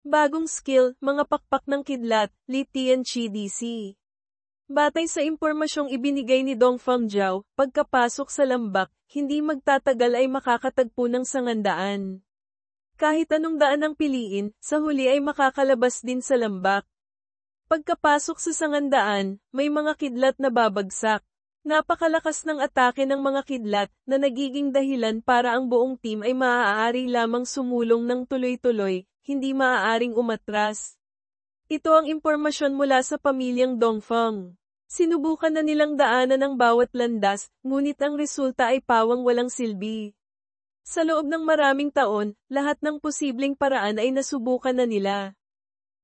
Bagong skill, mga pakpak ng kidlat, Litian CDC. Batay sa impormasyong ibinigay ni Dongfang Zhao, pagkapasok sa lambak, hindi magtatagal ay makakatagpo ng sangandaan. Kahit anong daan ang piliin, sa huli ay makakalabas din sa lambak. Pagkapasok sa sangandaan, may mga kidlat na babagsak. Napakalakas ng atake ng mga kidlat na nagiging dahilan para ang buong team ay maaari lamang sumulong ng tuloy-tuloy, hindi maaaring umatras. Ito ang impormasyon mula sa pamilyang Dongfang. Sinubukan na nilang daanan ang bawat landas, ngunit ang resulta ay pawang walang silbi. Sa loob ng maraming taon, lahat ng posibleng paraan ay nasubukan na nila.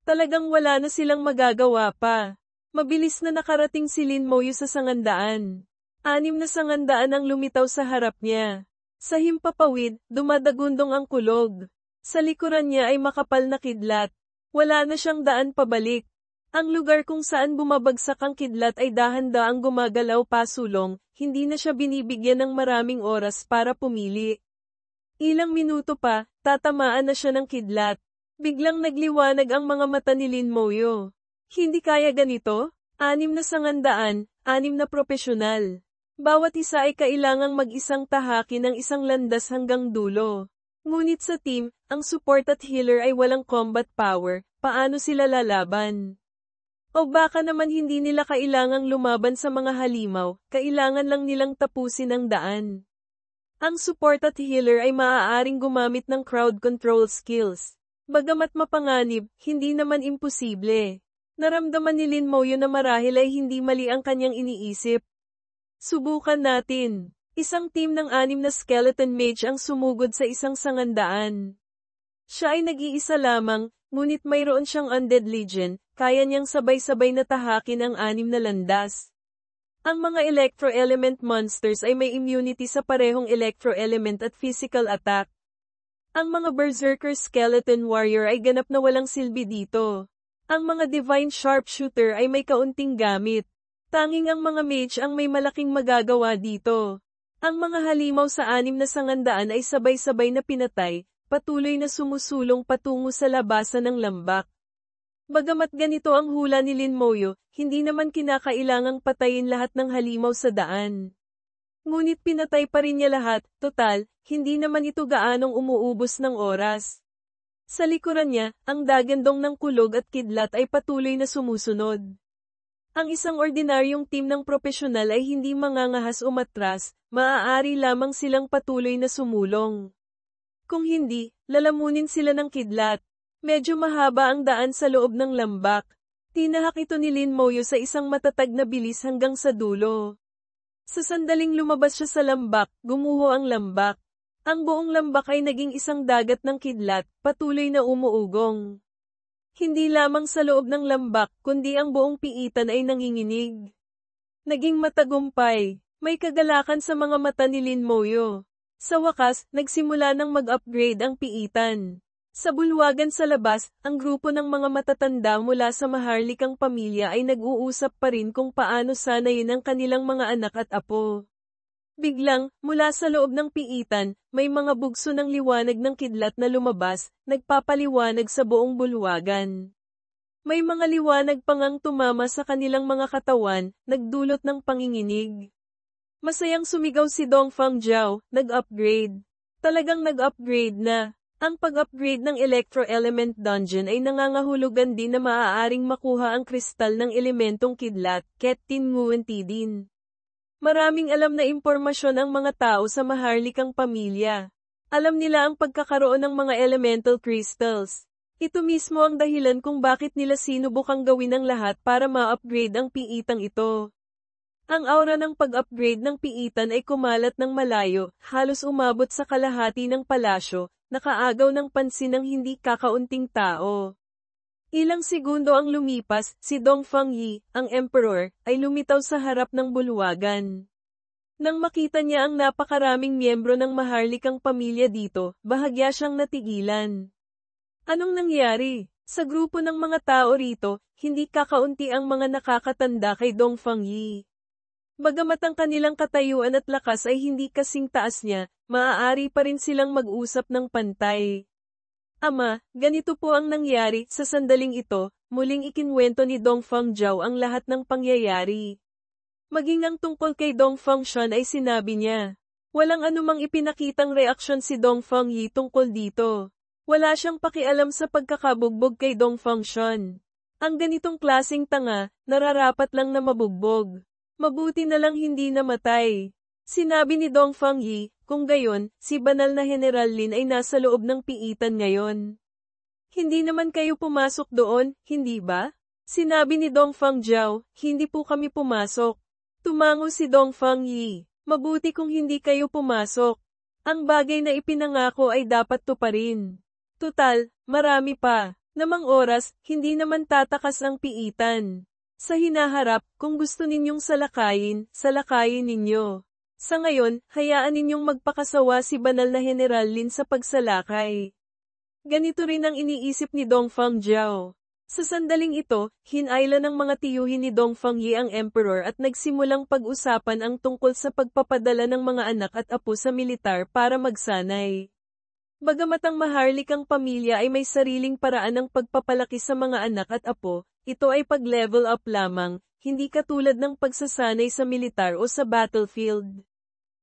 Talagang wala na silang magagawa pa. Mabilis na nakarating si Lin Moyu sa sangandaan. 6 na sangandaan ang lumitaw sa harap niya. Sa himpapawid, dumadagundong ang kulog. Sa likuran niya ay makapal na kidlat. Wala na siyang daan pabalik. Ang lugar kung saan bumabagsak ang kidlat ay dahan-daang gumagalaw pasulong, hindi na siya binibigyan ng maraming oras para pumili. Ilang minuto pa, tatamaan na siya ng kidlat. Biglang nagliwanag ang mga mata ni Lin Moyo. Hindi kaya ganito? 6 na sangandaan, 6 na propesyonal. Bawat isa ay kailangang mag-isang tahaki ng isang landas hanggang dulo. Ngunit sa team, ang support at healer ay walang combat power, paano sila lalaban? O baka naman hindi nila kailangang lumaban sa mga halimaw, kailangan lang nilang tapusin ang daan. Ang support at healer ay maaaring gumamit ng crowd control skills. Bagamat mapanganib, hindi naman imposible. Naramdaman ni Lin Moyo na marahil ay hindi mali ang kanyang iniisip. Subukan natin. Isang team ng 6 na skeleton mage ang sumugod sa isang sangandaan. Siya ay nag-iisa lamang, ngunit mayroon siyang undead legion, kaya niyang sabay-sabay na tahakin ang 6 na landas. Ang mga electro-element monsters ay may immunity sa parehong electro-element at physical attack. Ang mga berserker skeleton warrior ay ganap na walang silbi dito. Ang mga divine sharpshooter ay may kaunting gamit. Tanging ang mga mage ang may malaking magagawa dito. Ang mga halimaw sa 6 na sangandaan ay sabay-sabay na pinatay, patuloy na sumusulong patungo sa labasan ng lambak. Bagamat ganito ang hula ni Lin Moyo, hindi naman kinakailangang patayin lahat ng halimaw sa daan. Ngunit pinatay pa rin niya lahat, total, hindi naman ito gaanong umuubos ng oras. Sa likuran niya, ang dagandong ng kulog at kidlat ay patuloy na sumusunod. Ang isang ordinaryong team ng propesyonal ay hindi mangangahas umatras, maaari lamang silang patuloy na sumulong. Kung hindi, lalamunin sila ng kidlat. Medyo mahaba ang daan sa loob ng lambak. Tinahak ito ni Lin Moyo sa isang matatag na bilis hanggang sa dulo. Sa sandaling lumabas siya sa lambak, gumuho ang lambak. Ang buong lambak ay naging isang dagat ng kidlat, patuloy na umuugong. Hindi lamang sa loob ng lambak, kundi ang buong piitan ay nanginginig. Naging matagumpay. May kagalakan sa mga mata ni Lin Moyo. Sa wakas, nagsimula ng mag-upgrade ang piitan. Sa bulwagan sa labas, ang grupo ng mga matatanda mula sa maharlikang pamilya ay nag-uusap pa rin kung paano sanayin ang kanilang mga anak at apo. Biglang, mula sa loob ng piitan, may mga bugso ng liwanag ng kidlat na lumabas, nagpapaliwanag sa buong bulwagan. May mga liwanag pang ang tumama sa kanilang mga katawan, nagdulot ng panginginig. Masayang sumigaw si Dongfang Zhao, nag-upgrade. Talagang nag-upgrade na. Ang pag-upgrade ng electro-element dungeon ay nangangahulugan din na maaaring makuha ang kristal ng elementong kidlat, Ketin Nguyen din. Maraming alam na impormasyon ang mga tao sa maharlikang pamilya. Alam nila ang pagkakaroon ng mga elemental crystals. Ito mismo ang dahilan kung bakit nila sinubukang gawin ang lahat para ma-upgrade ang piitang ito. Ang aura ng pag-upgrade ng piitan ay kumalat ng malayo, halos umabot sa kalahati ng palasyo, nakaagaw ng pansin ng hindi kakaunting tao. Ilang segundo ang lumipas, si Dongfang Yi, ang emperor, ay lumitaw sa harap ng bulwagan. Nang makita niya ang napakaraming miyembro ng maharlikang pamilya dito, bahagya siyang natigilan. Anong nangyari? Sa grupo ng mga tao rito, hindi kakaunti ang mga nakakatanda kay Dongfang Yi. Bagamat ang kanilang katayuan at lakas ay hindi kasing taas niya, maaari pa rin silang mag-usap ng pantay. Ama, ganito po ang nangyari. Sa sandaling ito, muling ikinwento ni Dong Fangjiao ang lahat ng pangyayari. Maging ang tungkol kay Dong Fengshan ay sinabi niya. Walang anumang ipinakitang reaksyon si Dong Fengyi tungkol dito. Wala siyang pakialam sa pagkakabugbog kay Dong Fengshan. Ang ganitong klaseng tanga, nararapat lang na mabugbog. Mabuti na lang hindi namatay. Sinabi ni Dong Fengyi, kung gayon, si banal na General Lin ay nasa loob ng piitan ngayon. Hindi naman kayo pumasok doon, hindi ba? Sinabi ni Dong Fangjiao, hindi po kami pumasok. Tumango si Dong Fengyi, mabuti kung hindi kayo pumasok. Ang bagay na ipinangako ay dapat tuparin. Tutal, marami pa. Namang oras, hindi naman tatakas ang piitan. Sa hinaharap, kung gusto ninyong salakayin ninyo. Sa ngayon, hayaan ninyong magpakasawa si banal na General Lin sa pagsalakay. Ganito rin ang iniisip ni Dong Fangjiao. Sa sandaling ito, hinayla ng mga tiyuhin ni Dong Fengyi ang emperor at nagsimulang pag-usapan ang tungkol sa pagpapadala ng mga anak at apo sa militar para magsanay. Bagamat ang maharlikang pamilya ay may sariling paraan ng pagpapalaki sa mga anak at apo, ito ay pag-level up lamang, hindi katulad ng pagsasanay sa militar o sa battlefield.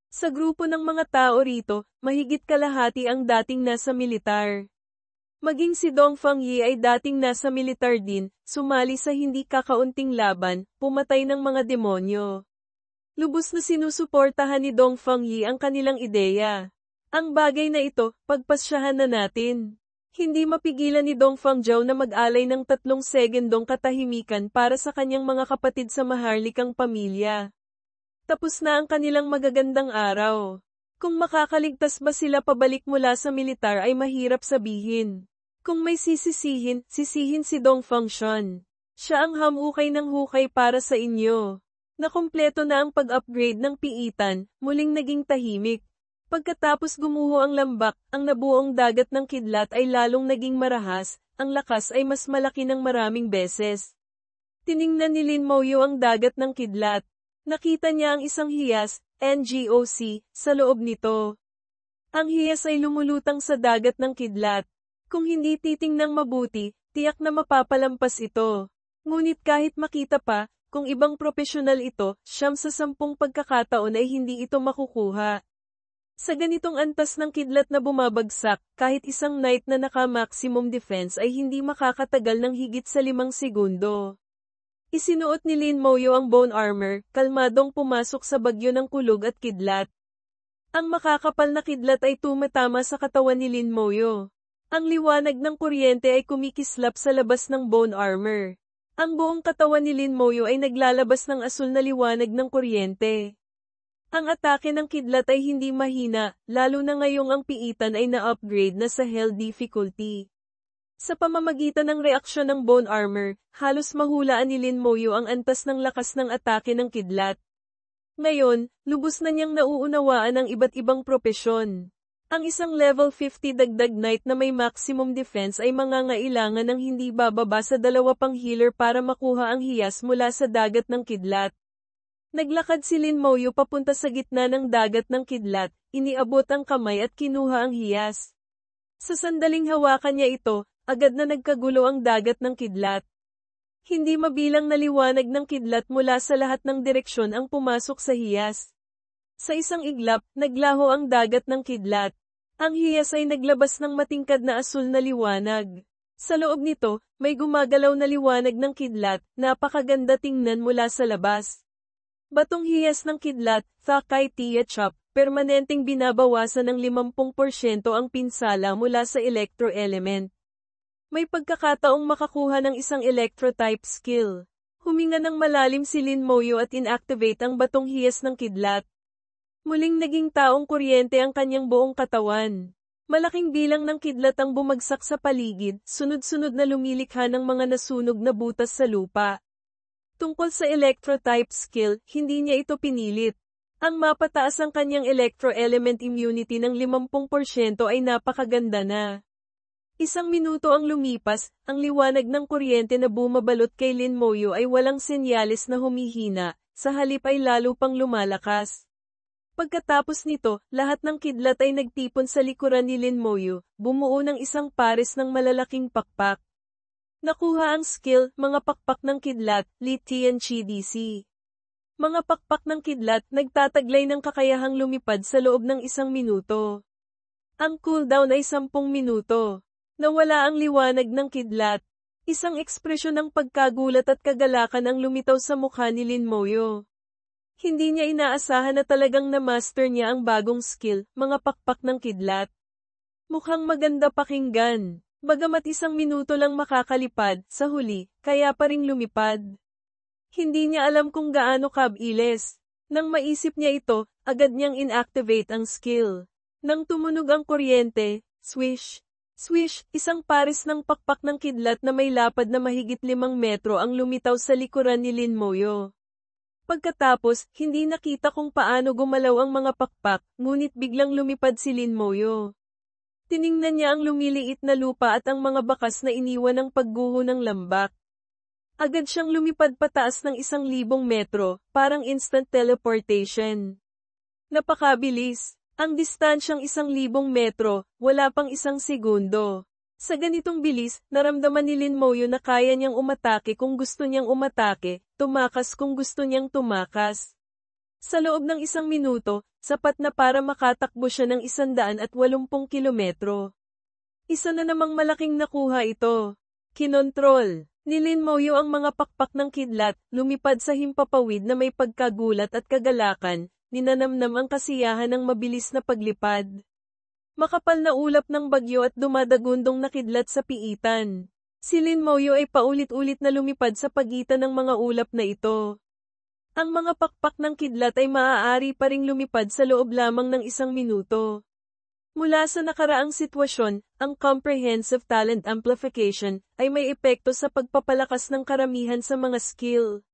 Sa grupo ng mga tao rito, mahigit kalahati ang dating nasa militar. Maging si Dong Fengyi ay dating nasa militar din, sumali sa hindi kakaunting laban, pumatay ng mga demonyo. Lubos na sinusuportahan ni Dong Fengyi ang kanilang ideya. Ang bagay na ito, pagpasyahan na natin. Hindi mapigilan ni Dong Fangjiao na mag-alay ng 3 segundong katahimikan para sa kanyang mga kapatid sa maharlikang pamilya. Tapos na ang kanilang magagandang araw. Kung makakaligtas ba sila pabalik mula sa militar ay mahirap sabihin. Kung may sisihin si Dong Fengshan. Siya ang hukay ng hukay para sa inyo. Nakumpleto na ang pag-upgrade ng piitan, muling naging tahimik. Pagkatapos gumuho ang lambak, ang nabuong dagat ng kidlat ay lalong naging marahas, ang lakas ay mas malaki ng maraming beses. Tiningnan ni Lin Moyo ang dagat ng kidlat. Nakita niya ang isang hiyas, NGOC, sa loob nito. Ang hiyas ay lumulutang sa dagat ng kidlat. Kung hindi titingnang mabuti, tiyak na mapapalampas ito. Ngunit kahit makita pa, kung ibang profesional ito, 9 sa 10 pagkakataon ay hindi ito makukuha. Sa ganitong antas ng kidlat na bumabagsak, kahit isang knight na naka-maximum defense ay hindi makakatagal ng higit sa 5 segundo. Isinuot ni Lin Moyo ang bone armor, kalmadong pumasok sa bagyo ng kulog at kidlat. Ang makakapal na kidlat ay tumatama sa katawan ni Lin Moyo. Ang liwanag ng kuryente ay kumikislap sa labas ng bone armor. Ang buong katawan ni Lin Moyo ay naglalabas ng asul na liwanag ng kuryente. Ang atake ng kidlat ay hindi mahina, lalo na ngayong ang piitan ay na-upgrade na sa Hell difficulty. Sa pamamagitan ng reaksyon ng bone armor, halos mahulaan ni Lin Moyo ang antas ng lakas ng atake ng kidlat. Ngayon, lubos na niyang nauunawaan ang iba't ibang propesyon. Ang isang level 50 dagdag knight na may maximum defense ay mangangailangan ng hindi bababa sa 2 pang healer para makuha ang hiyas mula sa dagat ng kidlat. Naglakad si Lin Moyo papunta sa gitna ng dagat ng kidlat, iniabot ang kamay at kinuha ang hiyas. Sa sandaling hawakan niya ito, agad na nagkagulo ang dagat ng kidlat. Hindi mabilang na liwanag ng kidlat mula sa lahat ng direksyon ang pumasok sa hiyas. Sa isang iglap, naglaho ang dagat ng kidlat. Ang hiyas ay naglabas ng matingkad na asul na liwanag. Sa loob nito, may gumagalaw na liwanag ng kidlat, napakaganda tingnan mula sa labas. Batong hiyas ng kidlat, Thakai Tia Chop, permanenteng binabawasan ng 50% ang pinsala mula sa electro element. May pagkakataong makakuha ng isang electro-type skill. Huminga ng malalim si Lin Moyo at inactivate ang batong hiyas ng kidlat. Muling naging taong kuryente ang kanyang buong katawan. Malaking bilang ng kidlat ang bumagsak sa paligid, sunod-sunod na lumilikha ng mga nasunog na butas sa lupa. Tungkol sa electro-type skill, hindi niya ito pinilit. Ang mapataas ang kanyang electro-element immunity ng 50% ay napakaganda na. Isang minuto ang lumipas, ang liwanag ng kuryente na bumabalot kay Lin Moyo ay walang senyales na humihina, sa halip ay lalo pang lumalakas. Pagkatapos nito, lahat ng kidlat ay nagtipon sa likuran ni Lin Moyu, bumuo ng isang pares ng malalaking pakpak. Nakuha ang skill, mga pakpak ng kidlat, Li Tianqi DC. Mga pakpak ng kidlat, nagtataglay ng kakayahang lumipad sa loob ng 1 minuto. Ang cooldown ay 10 minuto. Nawala ang liwanag ng kidlat. Isang ekspresyon ng pagkagulat at kagalakan ang lumitaw sa mukha ni Lin Moyu. Hindi niya inaasahan na talagang na-master niya ang bagong skill, mga pakpak ng kidlat. Mukhang maganda pakinggan. Bagamat 1 minuto lang makakalipad, sa huli, kaya pa ring lumipad. Hindi niya alam kung gaano kabilis. Nang maisip niya ito, agad niyang inactivate ang skill. Nang tumunog ang kuryente, swish. Swish, isang pares ng pakpak ng kidlat na may lapad na mahigit 5 metro ang lumitaw sa likuran ni Lin Moyu. Pagkatapos, hindi nakita kung paano gumalaw ang mga pakpak, ngunit biglang lumipad si Lin Moyu. Tiningnan niya ang lumiliit na lupa at ang mga bakas na iniwan ng pagguho ng lambak. Agad siyang lumipad pataas ng 1,000 metro, parang instant teleportation. Napakabilis. Ang distansyang 1,000 metro, wala pang 1 segundo. Sa ganitong bilis, naramdaman ni Lin Moyu na kaya niyang umatake kung gusto niyang umatake, tumakas kung gusto niyang tumakas. Sa loob ng 1 minuto, sapat na para makatakbo siya ng 180 kilometro. Isa na namang malaking nakuha ito. Kinontrol ni Lin Moyu ang mga pakpak ng kidlat, lumipad sa himpapawid na may pagkagulat at kagalakan, ninanamnam ang kasiyahan ng mabilis na paglipad. Makapal na ulap ng bagyo at dumadagundong na kidlat sa piitan. Si Lin Moyu ay paulit-ulit na lumipad sa pagitan ng mga ulap na ito. Ang mga pakpak ng kidlat ay maaari pa ring lumipad sa loob lamang ng 1 minuto. Mula sa nakaraang sitwasyon, ang comprehensive talent amplification ay may epekto sa pagpapalakas ng karamihan sa mga skill.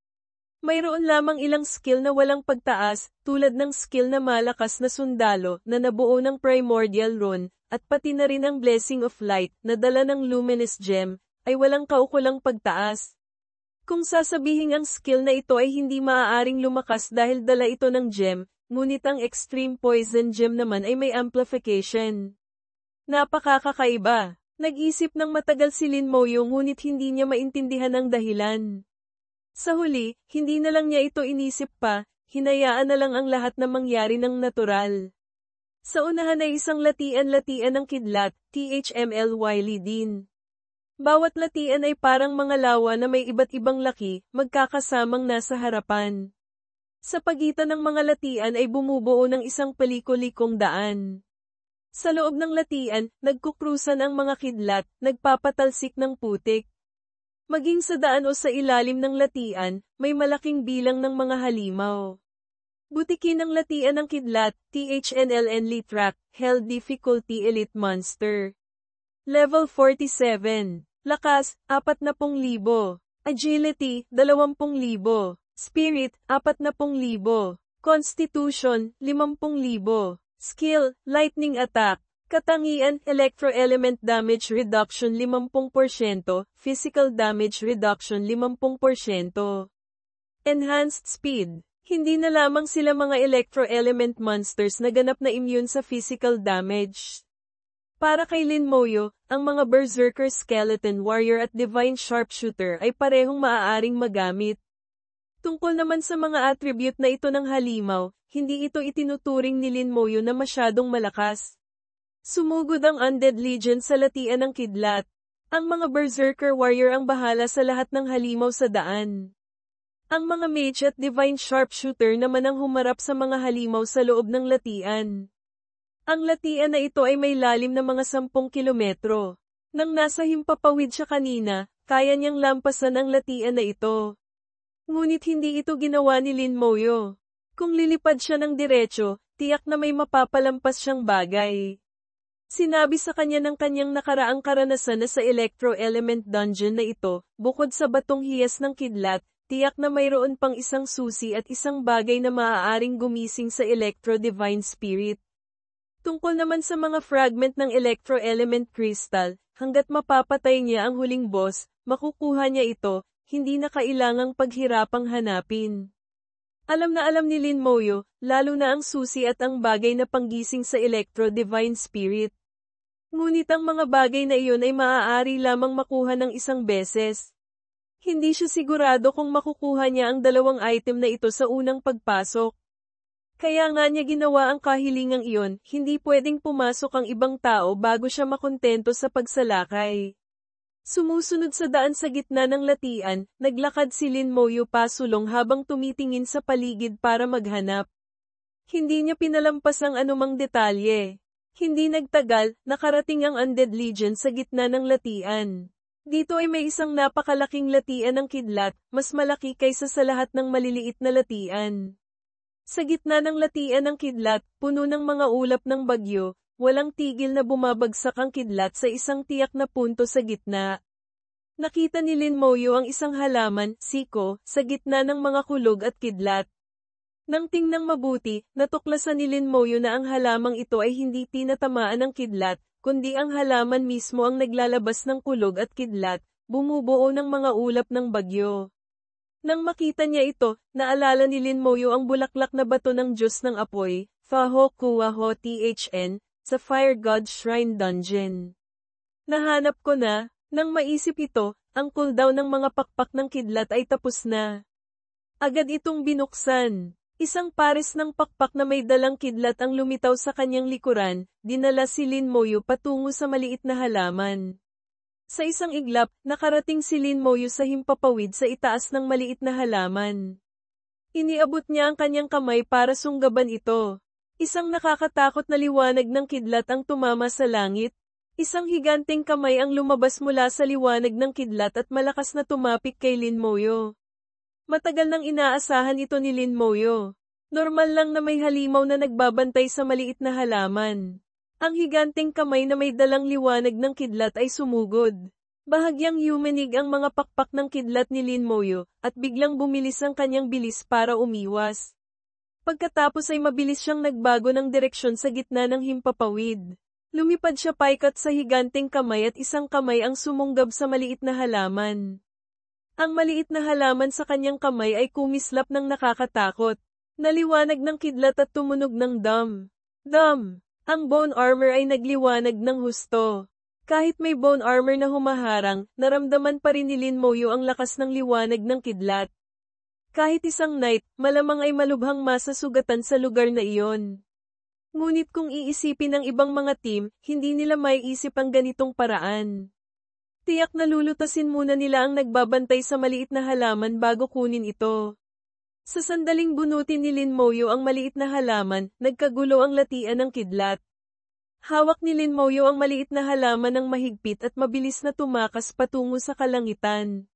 Mayroon lamang ilang skill na walang pagtaas, tulad ng skill na malakas na sundalo na nabuo ng primordial rune, at pati na rin ang blessing of light na dala ng luminous gem, ay walang kaukulang pagtaas. Kung sasabihin ang skill na ito ay hindi maaaring lumakas dahil dala ito ng gem, ngunit ang extreme poison gem naman ay may amplification. Napakakakaiba. Nag-isip ng matagal si Lin Moyu ngunit hindi niya maintindihan ang dahilan. Sa huli, hindi na lang niya ito inisip pa, hinayaan na lang ang lahat na mangyari ng natural. Sa unahan ay isang latian-latian ng kidlat, THMLY din. Bawat latian ay parang mga lawa na may iba't ibang laki, magkakasamang nasa harapan. Sa pagitan ng mga latian ay bumubuo ng isang palikulikong daan. Sa loob ng latian, nagkukrusan ang mga kidlat, nagpapatalsik ng putik. Maging sa daan o sa ilalim ng latian, may malaking bilang ng mga halimaw. Butikin ng latian ng kidlat, THNLN Track, Hell Difficulty Elite Monster. Level 47. Lakas, 40,000. Agility, 20,000. Spirit, 40,000. Constitution, 50,000. Skill, Lightning Attack. Katangian, Electro-Element Damage Reduction 50%, Physical Damage Reduction 50%. Enhanced Speed. Hindi na lamang sila mga Electro-Element monsters na ganap na immune sa physical damage. Para kay Lin Moyu, ang mga Berserker Skeleton Warrior at Divine Sharpshooter ay parehong maaaring magamit. Tungkol naman sa mga attribute na ito ng halimaw, hindi ito itinuturing ni Lin Moyu na masyadong malakas. Sumugod ang Undead Legion sa latian ng kidlat. Ang mga Berserker Warrior ang bahala sa lahat ng halimaw sa daan. Ang mga Mage at Divine Sharpshooter naman ang humarap sa mga halimaw sa loob ng latian. Ang latian na ito ay may lalim na mga 10 kilometro. Nang nasa himpapawid siya kanina, kaya niyang lampasan ang latian na ito. Ngunit hindi ito ginawa ni Lin Moyu. Kung lilipad siya ng diretso, tiyak na may mapapalampas siyang bagay. Sinabi sa kanya ng kanyang nakaraang karanasan na sa Electro-Element Dungeon na ito, bukod sa batong hiyas ng kidlat, tiyak na mayroon pang isang susi at isang bagay na maaaring gumising sa Electro-Divine Spirit. Tungkol naman sa mga fragment ng Electro-Element Crystal, hanggat mapapatay niya ang huling boss, makukuha niya ito, hindi na kailangang paghirapang hanapin. Alam na alam ni Lin Moyo, lalo na ang susi at ang bagay na panggising sa Electro Divine Spirit. Ngunit ang mga bagay na iyon ay maaari lamang makuha ng isang beses. Hindi siya sigurado kung makukuha niya ang dalawang item na ito sa unang pagpasok. Kaya nga niya ginawa ang kahilingang iyon, hindi pwedeng pumasok ang ibang tao bago siya makontento sa pagsalakay. Sumusunod sa daan sa gitna ng latian, naglakad si Lin Moyo pasulong habang tumitingin sa paligid para maghanap. Hindi niya pinalampas ang anumang detalye. Hindi nagtagal, nakarating ang Undead Legion sa gitna ng latian. Dito ay may isang napakalaking latian ng kidlat, mas malaki kaysa sa lahat ng maliliit na latian. Sa gitna ng latian ng kidlat, puno ng mga ulap ng bagyo, walang tigil na bumabagsak ang kidlat sa isang tiyak na punto sa gitna. Nakita ni Lin Moyo ang isang halaman, siko, sa gitna ng mga kulog at kidlat. Nang tingnang mabuti, natuklasan ni Lin Moyo na ang halamang ito ay hindi tinatamaan ng kidlat, kundi ang halaman mismo ang naglalabas ng kulog at kidlat, bumubuo ng mga ulap ng bagyo. Nang makita niya ito, naalala ni Lin Moyo ang bulaklak na bato ng Diyos ng Apoy, Faho Kuwaho Thn, sa Fire God Shrine Dungeon. Nahanap ko na, nang maisip ito, ang cooldown ng mga pakpak ng kidlat ay tapos na. Agad itong binuksan. Isang pares ng pakpak na may dalang kidlat ang lumitaw sa kanyang likuran, dinala si Lin Moyo patungo sa maliit na halaman. Sa isang iglap, nakarating si Lin Moyo sa himpapawid sa itaas ng maliit na halaman. Iniabot niya ang kanyang kamay para sunggaban ito. Isang nakakatakot na liwanag ng kidlat ang tumama sa langit. Isang higanteng kamay ang lumabas mula sa liwanag ng kidlat at malakas na tumapik kay Lin Moyo. Matagal nang inaasahan ito ni Lin Moyo. Normal lang na may halimaw na nagbabantay sa maliit na halaman. Ang higanteng kamay na may dalang liwanag ng kidlat ay sumugod. Bahagyang yumanig ang mga pakpak ng kidlat ni Lin Moyo, at biglang bumilis ang kanyang bilis para umiwas. Pagkatapos ay mabilis siyang nagbago ng direksyon sa gitna ng himpapawid. Lumipad siya paikat sa higanteng kamay at isang kamay ang sumunggab sa maliit na halaman. Ang maliit na halaman sa kanyang kamay ay kumislap ng nakakatakot. Naliwanag ng kidlat at tumunog ng dam. Dam! Ang bone armor ay nagliwanag ng husto. Kahit may bone armor na humaharang, naramdaman pa rin ni Lin Moyo ang lakas ng liwanag ng kidlat. Kahit isang knight, malamang ay malubhang masasugatan sa lugar na iyon. Ngunit kung iisipin ng ibang mga team, hindi nila maiisip ang ganitong paraan. Tiyak na lulutasin muna nila ang nagbabantay sa maliit na halaman bago kunin ito. Sa sandaling bunutin ni Lin Moyo ang maliit na halaman, nagkagulo ang latian ng kidlat. Hawak ni Lin Moyo ang maliit na halaman ng mahigpit at mabilis na tumakas patungo sa kalangitan.